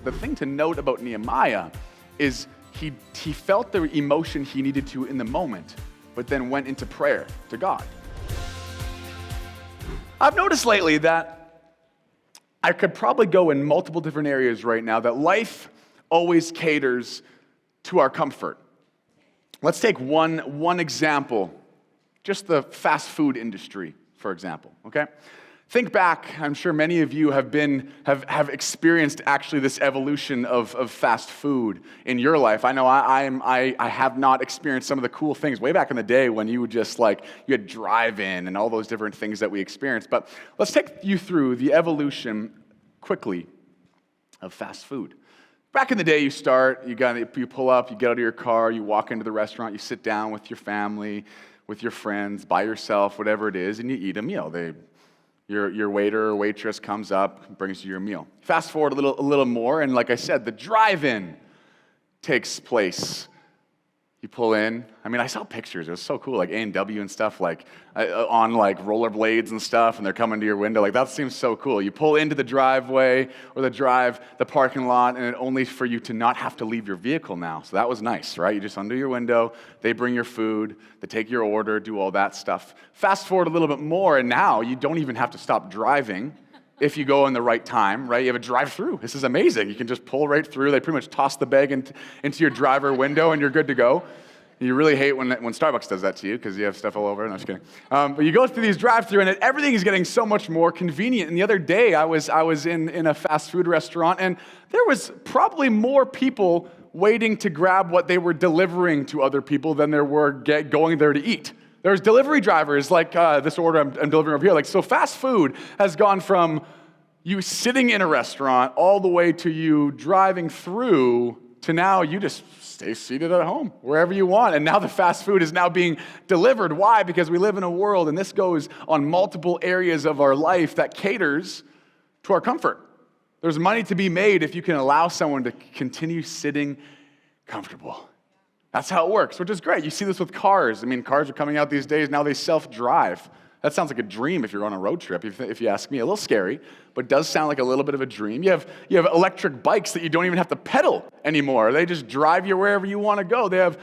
the thing to note about Nehemiah is he felt the emotion he needed to in the moment, but then went into prayer to God. I've noticed lately that I could probably go in multiple different areas right now, that life always caters to our comfort. Let's take one example, just the fast food industry, for example, okay? Think back, I'm sure many of you have experienced actually this evolution of fast food in your life. I know I have not experienced some of the cool things way back in the day when you would just you had drive-in and all those different things that we experienced. But let's take you through the evolution quickly of fast food. Back in the day, you pull up, you get out of your car, you walk into the restaurant, you sit down with your family, with your friends, by yourself, whatever it is, and you eat a meal. Your waiter or waitress comes up, brings you your meal. Fast forward a little more, and like I said, the drive-in takes place. You pull in. I mean, I saw pictures. It was so cool, like A&W and stuff, on rollerblades and stuff, and they're coming to your window. That seems so cool. You pull into the driveway or the parking lot, and only for you to not have to leave your vehicle now. So that was nice, right? You just under your window. They bring your food. They take your order, do all that stuff. Fast forward a little bit more, and now you don't even have to stop driving if you go in the right time, right? You have a drive-through. This is amazing. You can just pull right through. They pretty much toss the bag into your driver window, and you're good to go. You really hate when Starbucks does that to you because you have stuff all over. No, I'm just kidding. But you go through these drive-through, and everything is getting so much more convenient. And the other day, I was in a fast food restaurant, and there was probably more people waiting to grab what they were delivering to other people than there were going there to eat. There's delivery drivers like this order I'm delivering over here. So fast food has gone from you sitting in a restaurant all the way to you driving through to now you just stay seated at home, wherever you want. And now the fast food is now being delivered. Why? Because we live in a world, and this goes on multiple areas of our life, that caters to our comfort. There's money to be made if you can allow someone to continue sitting comfortable. That's how it works, which is great. You see this with cars. I mean, cars are coming out these days. Now they self-drive. That sounds like a dream if you're on a road trip, if you ask me. A little scary, but does sound like a little bit of a dream. You have electric bikes that you don't even have to pedal anymore. They just drive you wherever you want to go. They have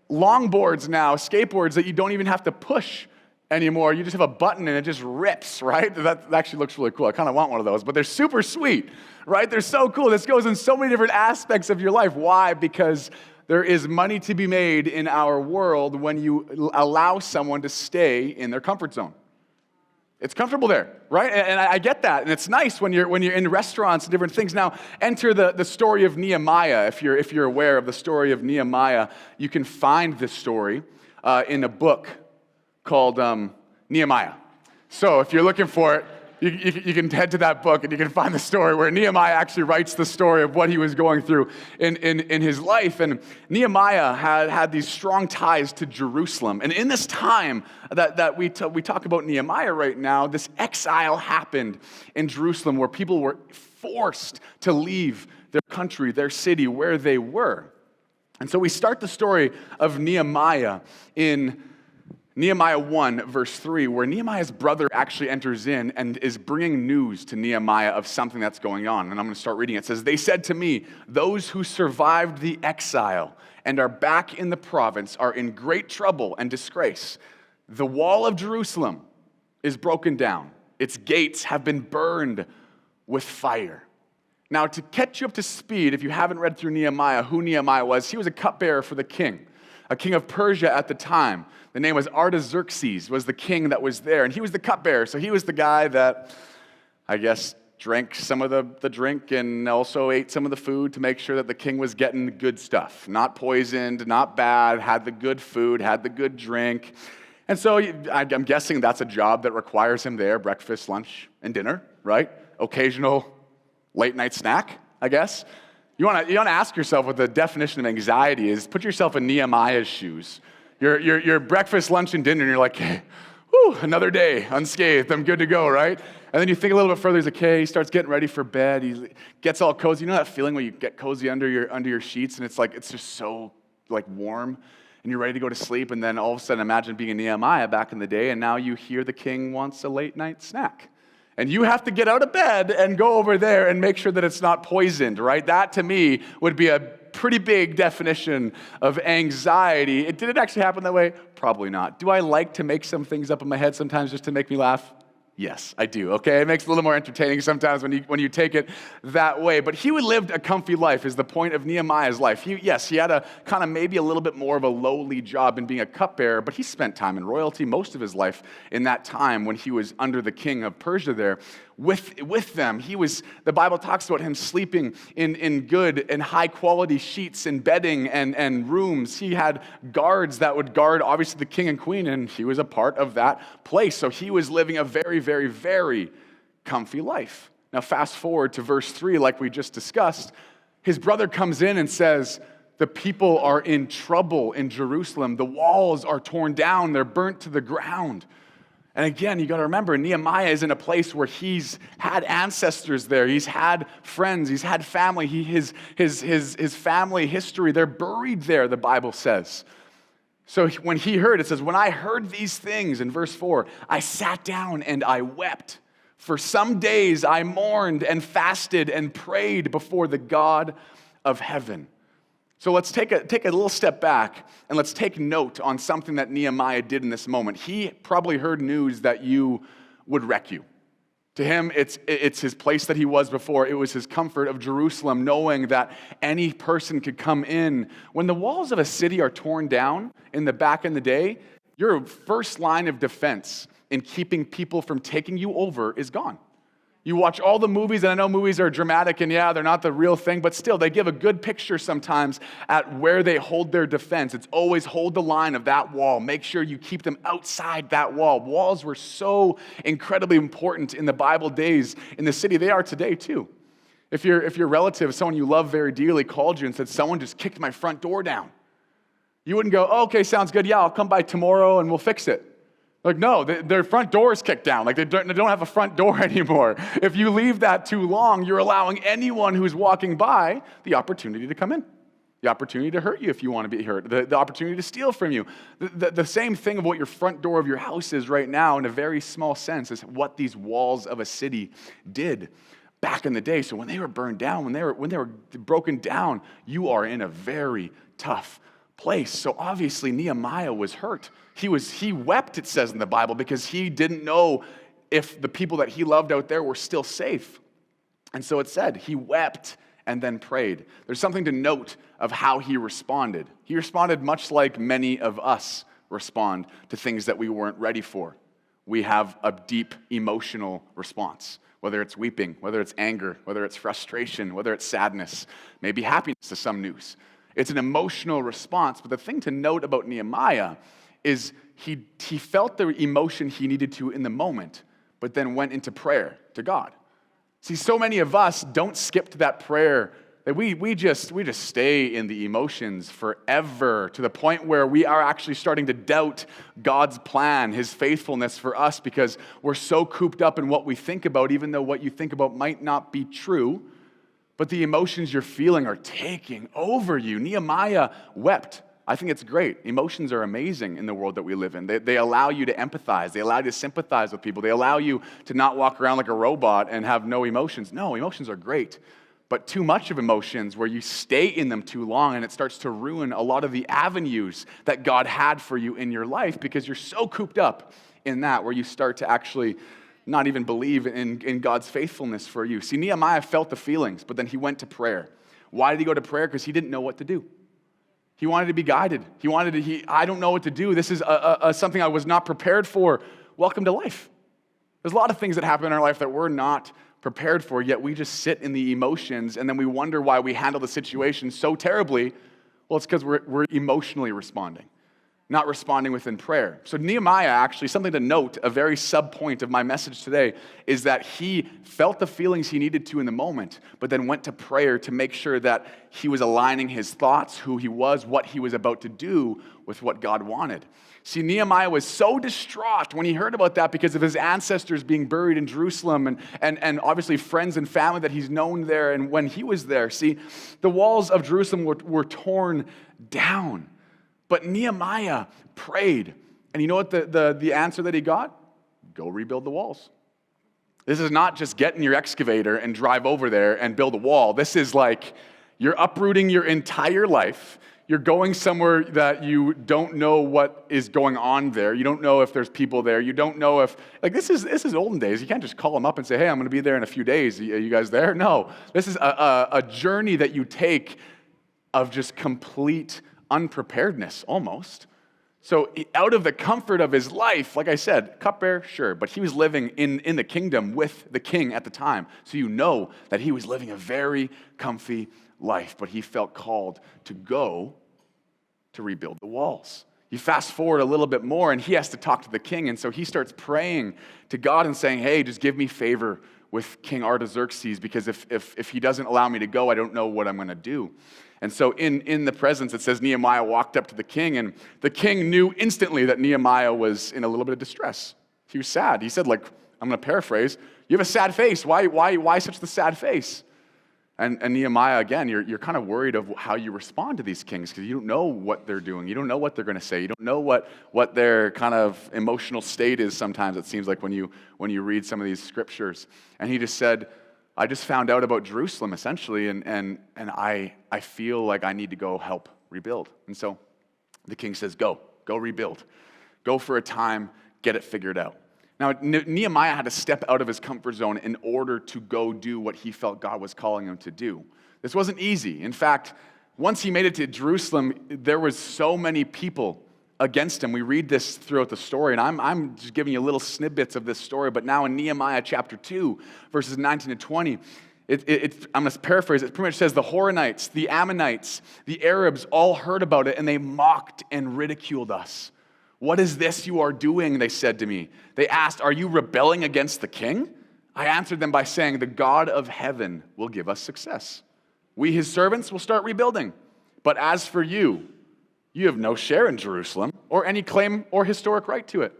longboards now, skateboards that you don't even have to push anymore. You just have a button and it just rips, right? That actually looks really cool. I kind of want one of those, but they're super sweet, right? They're so cool. This goes in so many different aspects of your life. Why? Because there is money to be made in our world when you allow someone to stay in their comfort zone. It's comfortable there, right? And I get that, and it's nice when you're in restaurants and different things. Now, enter the story of Nehemiah. If you're aware of the story of Nehemiah, you can find this story in a book called Nehemiah. So if you're looking for it, you can head to that book and you can find the story where Nehemiah actually writes the story of what he was going through in his life. And Nehemiah had these strong ties to Jerusalem. And in this time that we talk about Nehemiah right now, this exile happened in Jerusalem where people were forced to leave their country, their city, where they were. And so we start the story of Nehemiah in Nehemiah 1, verse 3, where Nehemiah's brother actually enters in and is bringing news to Nehemiah of something that's going on. And I'm going to start reading it. It says, "They said to me, those who survived the exile and are back in the province are in great trouble and disgrace. The wall of Jerusalem is broken down. Its gates have been burned with fire." Now, to catch you up to speed, if you haven't read through Nehemiah, who Nehemiah was, he was a cupbearer for the king, a king of Persia at the time. The name was Artaxerxes, was the king that was there, and he was the cupbearer. So he was the guy that, I guess, drank some of the drink and also ate some of the food to make sure that the king was getting the good stuff, not poisoned, not bad, had the good food, had the good drink. And so I'm guessing that's a job that requires him there, breakfast, lunch, and dinner, right? Occasional late night snack, I guess. You want to ask yourself what the definition of anxiety is. Put yourself in Nehemiah's shoes. Your breakfast, lunch, and dinner, and you're like, hey, whew, another day, unscathed, I'm good to go, right? And then you think a little bit further, he's like, okay, he starts getting ready for bed, he gets all cozy. You know that feeling when you get cozy under your sheets, and it's just so warm, and you're ready to go to sleep, and then all of a sudden, imagine being a Nehemiah back in the day, and now you hear the king wants a late night snack. And you have to get out of bed and go over there and make sure that it's not poisoned, right? That, to me, would be a pretty big definition of anxiety. Did it actually happen that way? Probably not. Do I like to make some things up in my head sometimes just to make me laugh? Yes, I do, okay? It makes it a little more entertaining sometimes when you take it that way. But he lived a comfy life is the point of Nehemiah's life. He had a kind of maybe a little bit more of a lowly job in being a cupbearer, but he spent time in royalty most of his life in that time when he was under the king of Persia there. With them, the Bible talks about him sleeping in good and high quality sheets and bedding and rooms. He had guards that would guard obviously the king and queen, and he was a part of that place. So he was living a very, very, very comfy life. Now fast forward to verse 3, like we just discussed, his brother comes in and says, the people are in trouble in Jerusalem. The walls are torn down. They're burnt to the ground. And again, you got to remember, Nehemiah is in a place where he's had ancestors there. He's had friends. He's had family. His family history, they're buried there, the Bible says. So when he heard, it says, when I heard these things, in verse 4, I sat down and I wept. For some days I mourned and fasted and prayed before the God of heaven. So let's take a little step back and let's take note on something that Nehemiah did in this moment. He probably heard news that you would wreck you. To him, it's his place that he was before. It was his comfort of Jerusalem, knowing that any person could come in. When the walls of a city are torn down back in the day, your first line of defense in keeping people from taking you over is gone. You watch all the movies, and I know movies are dramatic, and yeah, they're not the real thing, but still, they give a good picture sometimes at where they hold their defense. It's always hold the line of that wall. Make sure you keep them outside that wall. Walls were so incredibly important in the Bible days in the city. They are today, too. If your relative, someone you love very dearly, called you and said, someone just kicked my front door down, you wouldn't go, oh, okay, sounds good. Yeah, I'll come by tomorrow, and we'll fix it. Like, no, their front door is kicked down. Like, they don't have a front door anymore. If you leave that too long, you're allowing anyone who's walking by the opportunity to come in, the opportunity to hurt you if you want to be hurt, the opportunity to steal from you. The same thing of what your front door of your house is right now in a very small sense is what these walls of a city did back in the day. So when they were burned down, when they were broken down, you are in a very tough place. So obviously Nehemiah was hurt. He wept, it says in the Bible, because he didn't know if the people that he loved out there were still safe. And so it said he wept and then prayed. There's something to note of how he responded. He responded much like many of us respond to things that we weren't ready for. We have a deep emotional response, whether it's weeping, whether it's anger, whether it's frustration, whether it's sadness, maybe happiness to some news. It's an emotional response, but the thing to note about Nehemiah is he felt the emotion he needed to in the moment, but then went into prayer to God. See, so many of us don't skip to that prayer, that we just stay in the emotions forever to the point where we are actually starting to doubt God's plan, his faithfulness for us, because we're so cooped up in what we think about, even though what you think about might not be true. But the emotions you're feeling are taking over you. Nehemiah wept. I think it's great. Emotions are amazing in the world that we live in. They allow you to empathize. They allow you to sympathize with people. They allow you to not walk around like a robot and have no emotions. No, emotions are great. But too much of emotions where you stay in them too long and it starts to ruin a lot of the avenues that God had for you in your life because you're so cooped up in that where you start to actually not even believe in God's faithfulness for you. See, Nehemiah felt the feelings, but then he went to prayer. Why did he go to prayer? Because he didn't know what to do. He wanted to be guided. I don't know what to do. This is something I was not prepared for. Welcome to life. There's a lot of things that happen in our life that we're not prepared for, yet we just sit in the emotions, and then we wonder why we handle the situation so terribly. Well, it's because we're emotionally responding, not responding within prayer. So Nehemiah, actually, something to note, a very sub-point of my message today, is that he felt the feelings he needed to in the moment, but then went to prayer to make sure that he was aligning his thoughts, who he was, what he was about to do with what God wanted. See, Nehemiah was so distraught when he heard about that because of his ancestors being buried in Jerusalem and obviously friends and family that he's known there and when he was there. See, the walls of Jerusalem were torn down. But Nehemiah prayed. And you know what the answer that he got? Go rebuild the walls. This is not just get in your excavator and drive over there and build a wall. This is like you're uprooting your entire life. You're going somewhere that you don't know what is going on there. You don't know if there's people there. You don't know if, like, this is olden days. You can't just call them up and say, hey, I'm going to be there in a few days. Are you guys there? No. This is a journey that you take of just complete unpreparedness, almost. So out of the comfort of his life, like I said, cupbearer, sure, but he was living in the kingdom with the king at the time. So you know that he was living a very comfy life, but he felt called to go to rebuild the walls. You fast forward a little bit more, and he has to talk to the king, and so he starts praying to God and saying, hey, just give me favor with King Artaxerxes, because if he doesn't allow me to go, I don't know what I'm going to do. And so in the presence, it says Nehemiah walked up to the king, and the king knew instantly that Nehemiah was in a little bit of distress. He was sad. He said, like, I'm going to paraphrase, you have a sad face. Why such the sad face? And Nehemiah, again, you're kind of worried of how you respond to these kings, because you don't know what they're doing. You don't know what they're going to say. You don't know what their kind of emotional state is sometimes, it seems like, when you read some of these scriptures. And he just said, I just found out about Jerusalem, essentially, and I feel like I need to go help rebuild. And so the king says, go rebuild. Go for a time, get it figured out. Now, Nehemiah had to step out of his comfort zone in order to go do what he felt God was calling him to do. This wasn't easy. In fact, once he made it to Jerusalem, there was so many people against him. We read this throughout the story, and I'm just giving you little snippets of this story, but now in Nehemiah chapter 2, verses 19 to 20, I'm going to paraphrase it. It pretty much says, the Horonites, the Ammonites, the Arabs all heard about it, and they mocked and ridiculed us. What is this you are doing, they said to me. They asked, are you rebelling against the king? I answered them by saying, the God of heaven will give us success. We, his servants, will start rebuilding. But as for you, you have no share in Jerusalem or any claim or historic right to it.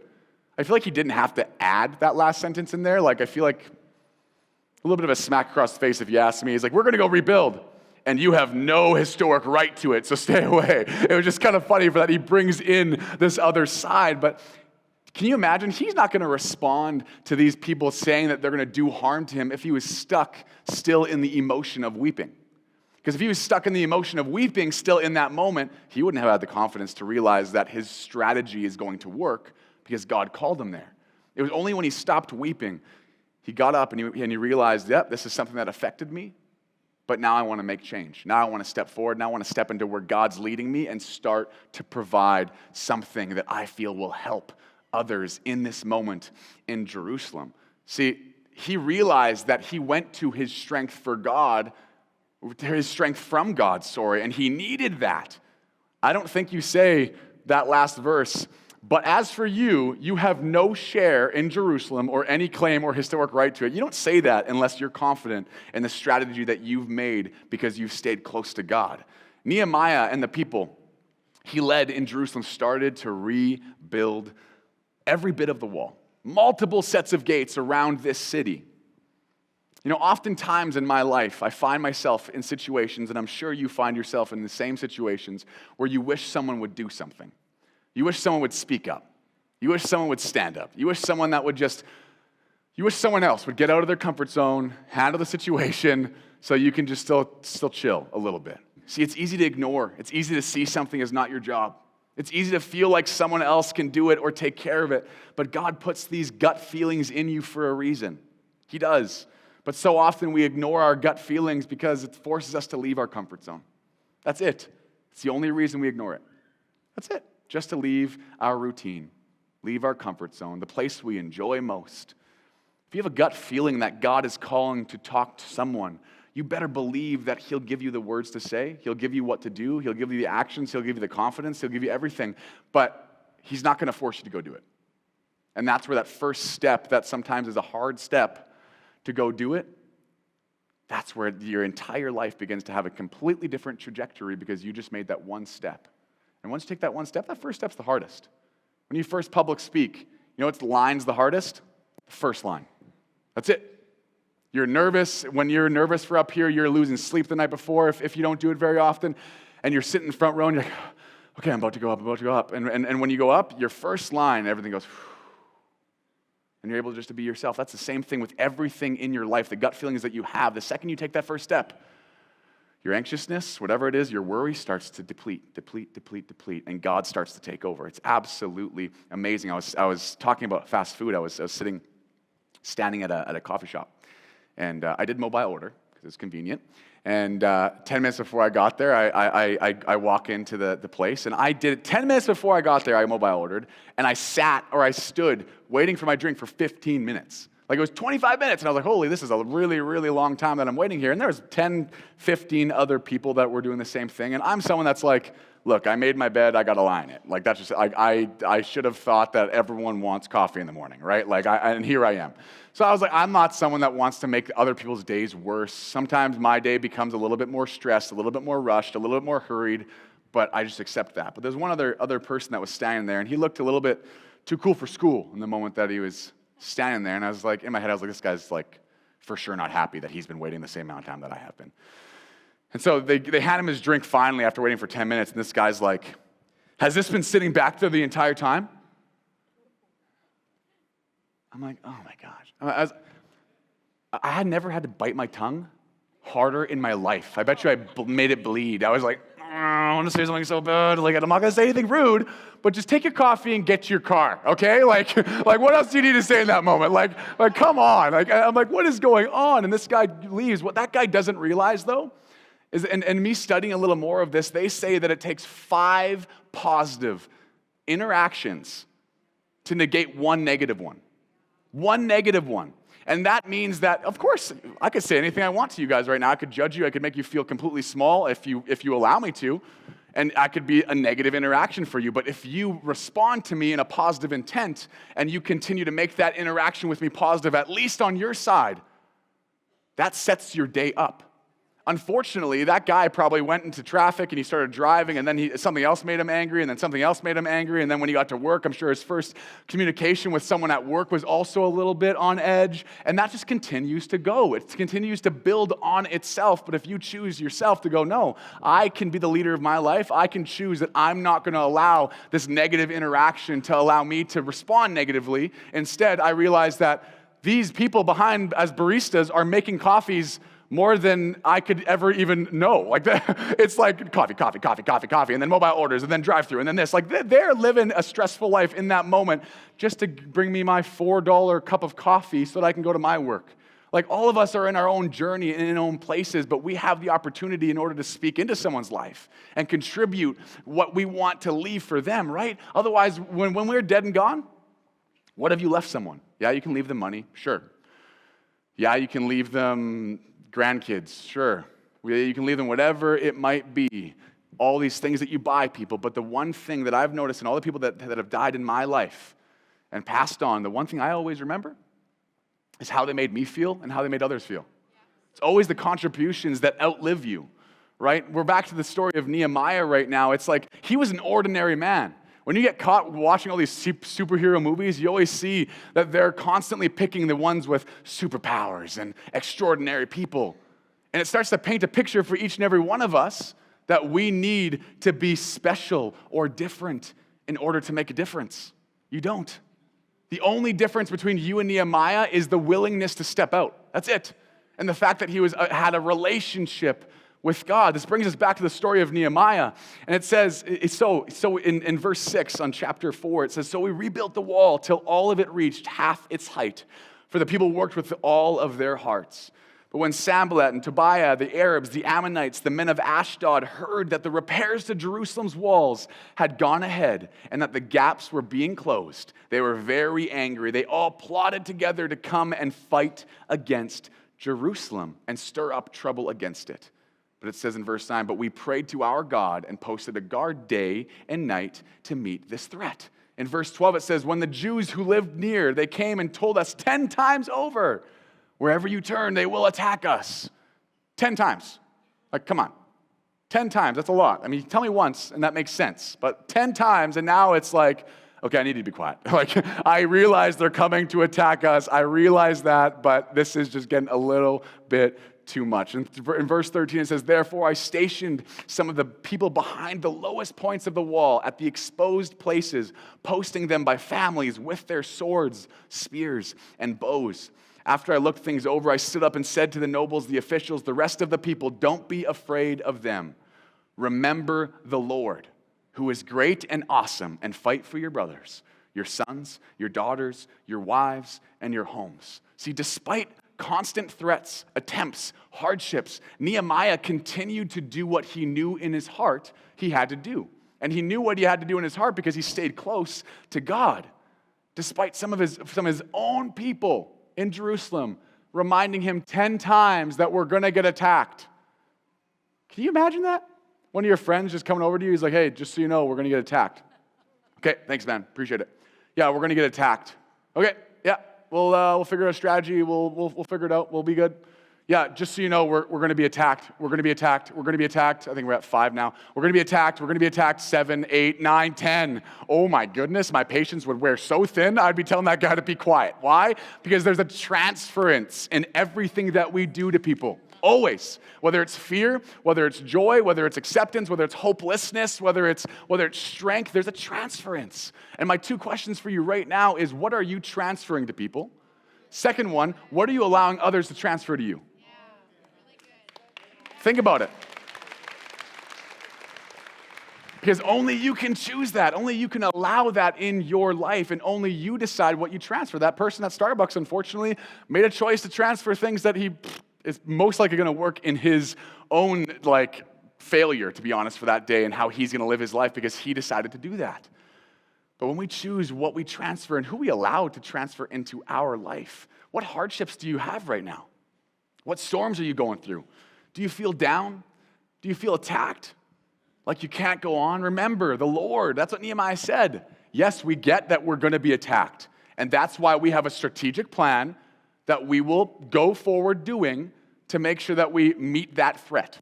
I feel like he didn't have to add that last sentence in there. Like, I feel like a little bit of a smack across the face if you ask me. He's like, we're going to go rebuild, and you have no historic right to it, so stay away. It was just kind of funny for that he brings in this other side. But can you imagine? He's not going to respond to these people saying that they're going to do harm to him if he was stuck still in the emotion of weeping. Because if he was stuck in the emotion of weeping still in that moment, he wouldn't have had the confidence to realize that his strategy is going to work because God called him there. It was only when he stopped weeping, he got up and he realized, yep, this is something that affected me, but now I want to make change. Now I want to step forward. Now I want to step into where God's leading me and start to provide something that I feel will help others in this moment in Jerusalem. See, he realized that he went to his strength for God, his strength from God, and he needed that. I don't think you say that last verse, but as for you, you have no share in Jerusalem or any claim or historic right to it. You don't say that unless you're confident in the strategy that you've made because you've stayed close to God. Nehemiah and the people he led in Jerusalem started to rebuild every bit of the wall, multiple sets of gates around this city. You know, oftentimes in my life, I find myself in situations, and I'm sure you find yourself in the same situations, where you wish someone would do something. You wish someone would speak up. You wish someone would stand up. You wish someone else would get out of their comfort zone, handle the situation, so you can just still chill a little bit. See, it's easy to ignore. It's easy to see something as not your job. It's easy to feel like someone else can do it or take care of it, but God puts these gut feelings in you for a reason. He does. But so often we ignore our gut feelings because it forces us to leave our comfort zone. That's it. It's the only reason we ignore it. That's it. Just to leave our routine, leave our comfort zone, the place we enjoy most. If you have a gut feeling that God is calling to talk to someone, you better believe that he'll give you the words to say, he'll give you what to do, he'll give you the actions, he'll give you the confidence, he'll give you everything, but he's not going to force you to go do it. And that's where that first step, that sometimes is a hard step to go do it, that's where your entire life begins to have a completely different trajectory because you just made that one step. And once you take that one step, that first step's the hardest. When you first public speak, you know what's the line's the hardest? The first line. That's it. You're nervous. When you're nervous for up here, you're losing sleep the night before if you don't do it very often. And you're sitting in the front row and you're like, okay, I'm about to go up. And when you go up, your first line, everything goes, and you're able just to be yourself. That's the same thing with everything in your life, the gut feelings that you have. The second you take that first step, your anxiousness, whatever it is, your worry starts to deplete, and God starts to take over. It's absolutely amazing. I was talking about fast food. I was standing at a coffee shop, and I did mobile order because it's convenient. And 10 minutes before I got there, I walk into the place, and I did it 10 minutes before I got there. I mobile ordered, and I stood waiting for my drink for 15 minutes. Like it was 25 minutes, and I was like, holy, this is a really, really long time that I'm waiting here. And there was 10, 15 other people that were doing the same thing. And I'm someone that's like, look, I made my bed, I got to lie in it. Like that's just, I should have thought that everyone wants coffee in the morning, right? Like, and here I am. So I was like, I'm not someone that wants to make other people's days worse. Sometimes my day becomes a little bit more stressed, a little bit more rushed, a little bit more hurried, but I just accept that. But there's one other person that was standing there, and he looked a little bit too cool for school in the moment that he was standing there, and I was like, in my head, I was like, this guy's like for sure not happy that he's been waiting the same amount of time that I have been. And so they hand him his drink finally after waiting for 10 minutes, and this guy's like, has this been sitting back there the entire time? I'm like, oh my gosh. I had never had to bite my tongue harder in my life. I bet you I made it bleed. I was like, I want to say something so bad. Like, I'm not going to say anything rude, but just take your coffee and get to your car, okay? Like what else do you need to say in that moment? Like, come on. Like, I'm like, what is going on? And this guy leaves. What that guy doesn't realize, though, is, and me studying a little more of this, they say that it takes 5 positive interactions to negate one negative one. One negative one. And that means that, of course, I could say anything I want to you guys right now. I could judge you. I could make you feel completely small if you allow me to. And I could be a negative interaction for you. But if you respond to me in a positive intent and you continue to make that interaction with me positive, at least on your side, that sets your day up. Unfortunately, that guy probably went into traffic and he started driving, and then something else made him angry, and then something else made him angry, and then when he got to work, I'm sure his first communication with someone at work was also a little bit on edge, and that just continues to go. It continues to build on itself, but if you choose yourself to go, no, I can be the leader of my life, I can choose that I'm not going to allow this negative interaction to allow me to respond negatively. Instead, I realize that these people behind as baristas are making coffees more than I could ever even know. Like, it's like coffee, and then mobile orders, and then drive-through, and then this. Like, they're living a stressful life in that moment just to bring me my $4 cup of coffee so that I can go to my work. Like, all of us are in our own journey and in our own places, but we have the opportunity in order to speak into someone's life and contribute what we want to leave for them, right? Otherwise, when we're dead and gone, what have you left someone? Yeah, you can leave them money, sure. Yeah, you can leave them grandkids, sure. You can leave them whatever it might be. All these things that you buy people. But the one thing that I've noticed in all the people that have died in my life and passed on, the one thing I always remember is how they made me feel and how they made others feel. It's always the contributions that outlive you, right? We're back to the story of Nehemiah right now. It's like he was an ordinary man. When you get caught watching all these superhero movies, you always see that they're constantly picking the ones with superpowers and extraordinary people. And it starts to paint a picture for each and every one of us that we need to be special or different in order to make a difference. You don't. The only difference between you and Nehemiah is the willingness to step out. That's it. And the fact that he had a relationship with God. This brings us back to the story of Nehemiah. And it says, in verse 6 on chapter 4, it says, so we rebuilt the wall till all of it reached half its height, for the people worked with all of their hearts. But when Sanballat and Tobiah, the Arabs, the Ammonites, the men of Ashdod heard that the repairs to Jerusalem's walls had gone ahead and that the gaps were being closed, they were very angry. They all plotted together to come and fight against Jerusalem and stir up trouble against it. But it says in verse 9, but we prayed to our God and posted a guard day and night to meet this threat. In verse 12, it says, when the Jews who lived near, they came and told us 10 times over, wherever you turn, they will attack us. 10 times. Like, come on. 10 times, that's a lot. I mean, tell me once, and that makes sense. But 10 times, and now it's like, okay, I need to be quiet. Like, I realize they're coming to attack us. I realize that, but this is just getting a little bit too much. In verse 13, it says, "Therefore I stationed some of the people behind the lowest points of the wall at the exposed places, posting them by families with their swords, spears, and bows. After I looked things over, I stood up and said to the nobles, the officials, the rest of the people, don't be afraid of them. Remember the Lord, who is great and awesome, and fight for your brothers, your sons, your daughters, your wives, and your homes." See, despite constant threats, attempts, hardships, Nehemiah continued to do what he knew in his heart he had to do. And he knew what he had to do in his heart because he stayed close to God, despite some of his own people in Jerusalem reminding him 10 times that we're going to get attacked. Can you imagine that? One of your friends just coming over to you, he's like, "Hey, just so you know, we're going to get attacked." "Okay, thanks, man. Appreciate it." "Yeah, we're going to get attacked." "Okay, yeah, we'll figure out a strategy. We'll figure it out. We'll be good." "Yeah, just so you know, we're going to be attacked. We're going to be attacked. We're going to be attacked." I think we're at 5 now. "We're going to be attacked. We're going to be attacked 7, 8, 9, 10. Oh my goodness, my patience would wear so thin, I'd be telling that guy to be quiet. Why? Because there's a transference in everything that we do to people. Always. Whether it's fear, whether it's joy, whether it's acceptance, whether it's hopelessness, whether it's strength, there's a transference. And my 2 questions for you right now is, what are you transferring to people? Second one, what are you allowing others to transfer to you? Think about it. Because only you can choose that. Only you can allow that in your life, and only you decide what you transfer. That person at Starbucks, unfortunately, made a choice to transfer things that he is most likely going to work in his own failure, to be honest, for that day and how he's going to live his life because he decided to do that. But when we choose what we transfer and who we allow to transfer into our life, what hardships do you have right now? What storms are you going through? Do you feel down? Do you feel attacked? Like you can't go on? Remember, the Lord. That's what Nehemiah said. Yes, we get that we're going to be attacked. And that's why we have a strategic plan that we will go forward doing to make sure that we meet that threat.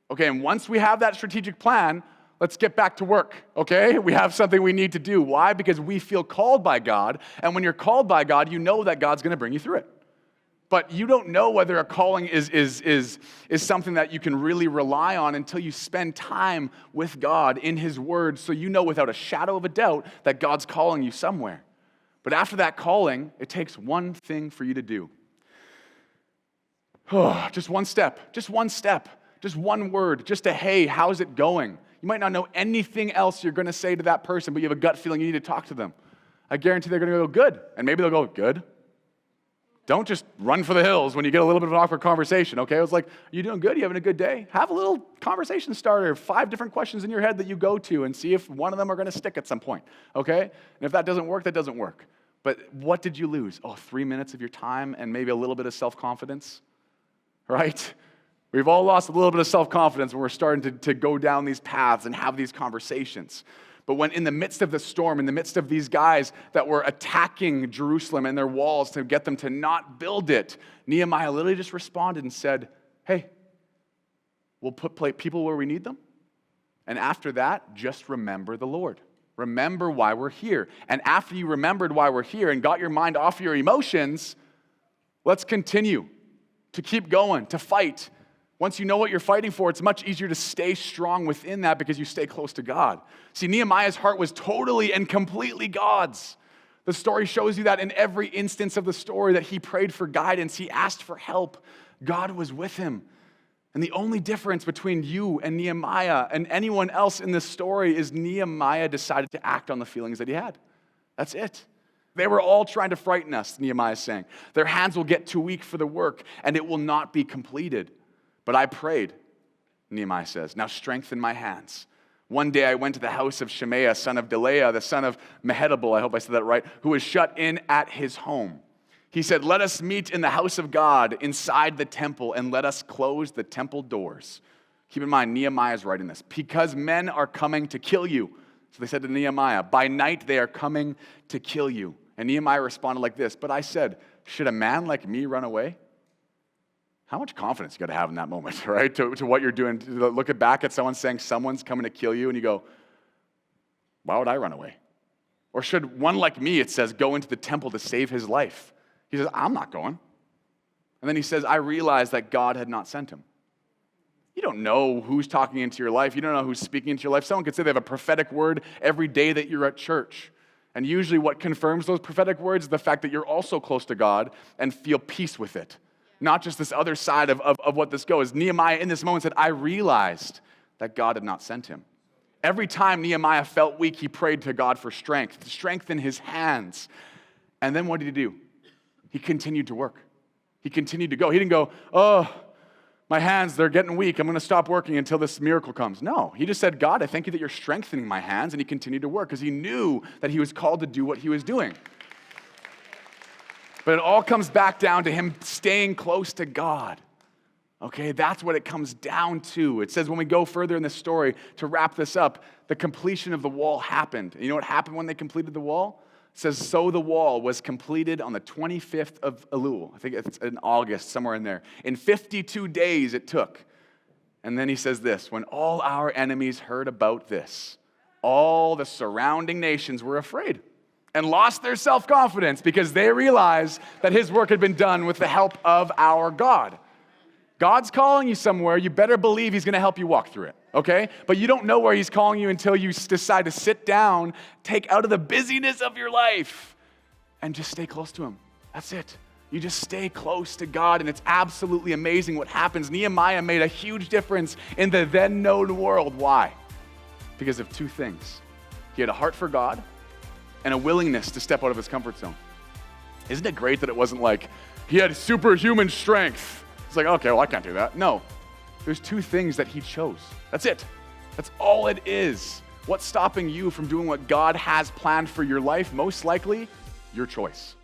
Okay, and once we have that strategic plan, let's get back to work, okay? We have something we need to do. Why? Because we feel called by God, and when you're called by God, you know that God's going to bring you through it. But you don't know whether a calling is something that you can really rely on until you spend time with God in His Word, so you know without a shadow of a doubt that God's calling you somewhere. But after that calling, it takes one thing for you to do. Just one step, just one word, just a, "Hey, how's it going?" You might not know anything else you're going to say to that person, but you have a gut feeling you need to talk to them. I guarantee they're going to go, "Good." And maybe they'll go, "Good." Don't just run for the hills when you get a little bit of an awkward conversation, okay? It's like, "You doing good? You having a good day?" Have a little conversation starter, 5 different questions in your head that you go to and see if one of them are going to stick at some point, okay? And if that doesn't work, that doesn't work. But what did you lose? 3 minutes of your time and maybe a little bit of self-confidence, right? We've all lost a little bit of self-confidence when we're starting to go down these paths and have these conversations. But when in the midst of the storm, in the midst of these guys that were attacking Jerusalem and their walls to get them to not build it, Nehemiah literally just responded and said, "Hey, we'll put people where we need them. And after that, just remember the Lord. Remember why we're here. And after you remembered why we're here and got your mind off your emotions, let's continue to keep going, to fight." Once you know what you're fighting for, it's much easier to stay strong within that because you stay close to God. See, Nehemiah's heart was totally and completely God's. The story shows you that in every instance of the story that he prayed for guidance, he asked for help. God was with him. And the only difference between you and Nehemiah and anyone else in this story is Nehemiah decided to act on the feelings that he had. That's it. They were all trying to frighten us, Nehemiah is saying. Their hands will get too weak for the work, and it will not be completed. But I prayed, Nehemiah says, "Now strengthen my hands. One day I went to the house of Shemaiah, son of Delaiah, the son of Mehetabel," I hope I said that right, "who was shut in at his home. He said, 'Let us meet in the house of God inside the temple, and let us close the temple doors.'" Keep in mind, Nehemiah is writing this. "Because men are coming to kill you." So they said to Nehemiah, "By night they are coming to kill you." And Nehemiah responded like this, "But I said, should a man like me run away?" How much confidence you got to have in that moment, right? To what you're doing, to look back at someone saying someone's coming to kill you, and you go, "Why would I run away?" Or should one like me, it says, go into the temple to save his life? He says, "I'm not going. And then he says, I realized that God had not sent him. You don't know who's talking into your life. You don't know who's speaking into your life. Someone could say they have a prophetic word every day that you're at church. And usually what confirms those prophetic words is the fact that you're also close to God and feel peace with it. Not just this other side of what this goes. Nehemiah in this moment said, I realized that God had not sent him. Every time Nehemiah felt weak, he prayed to God for strength in his hands. And then what did he do? He continued to work. He continued to go. He didn't go, oh, my hands, they're getting weak. I'm going to stop working until this miracle comes. No, he just said, God, I thank you that you're strengthening my hands. And he continued to work because he knew that he was called to do what he was doing. But it all comes back down to him staying close to God. Okay, that's what it comes down to. It says when we go further in the story, to wrap this up, the completion of the wall happened. And you know what happened when they completed the wall? It says, so the wall was completed on the 25th of Elul. I think it's in August, somewhere in there. In 52 days it took. And then he says this, when all our enemies heard about this, all the surrounding nations were afraid and lost their self-confidence because they realized that his work had been done with the help of our God. God's calling you somewhere, you better believe he's going to help you walk through it, okay? But you don't know where he's calling you until you decide to sit down, take out of the busyness of your life, and just stay close to him. That's it. You just stay close to God, and it's absolutely amazing what happens. Nehemiah made a huge difference in the then-known world. Why? Because of two things. He had a heart for God and a willingness to step out of his comfort zone. Isn't it great that it wasn't like he had superhuman strength? It's like, okay, well, I can't do that. No, there's two things that he chose. That's it. That's all it is. What's stopping you from doing what God has planned for your life? Most likely, your choice.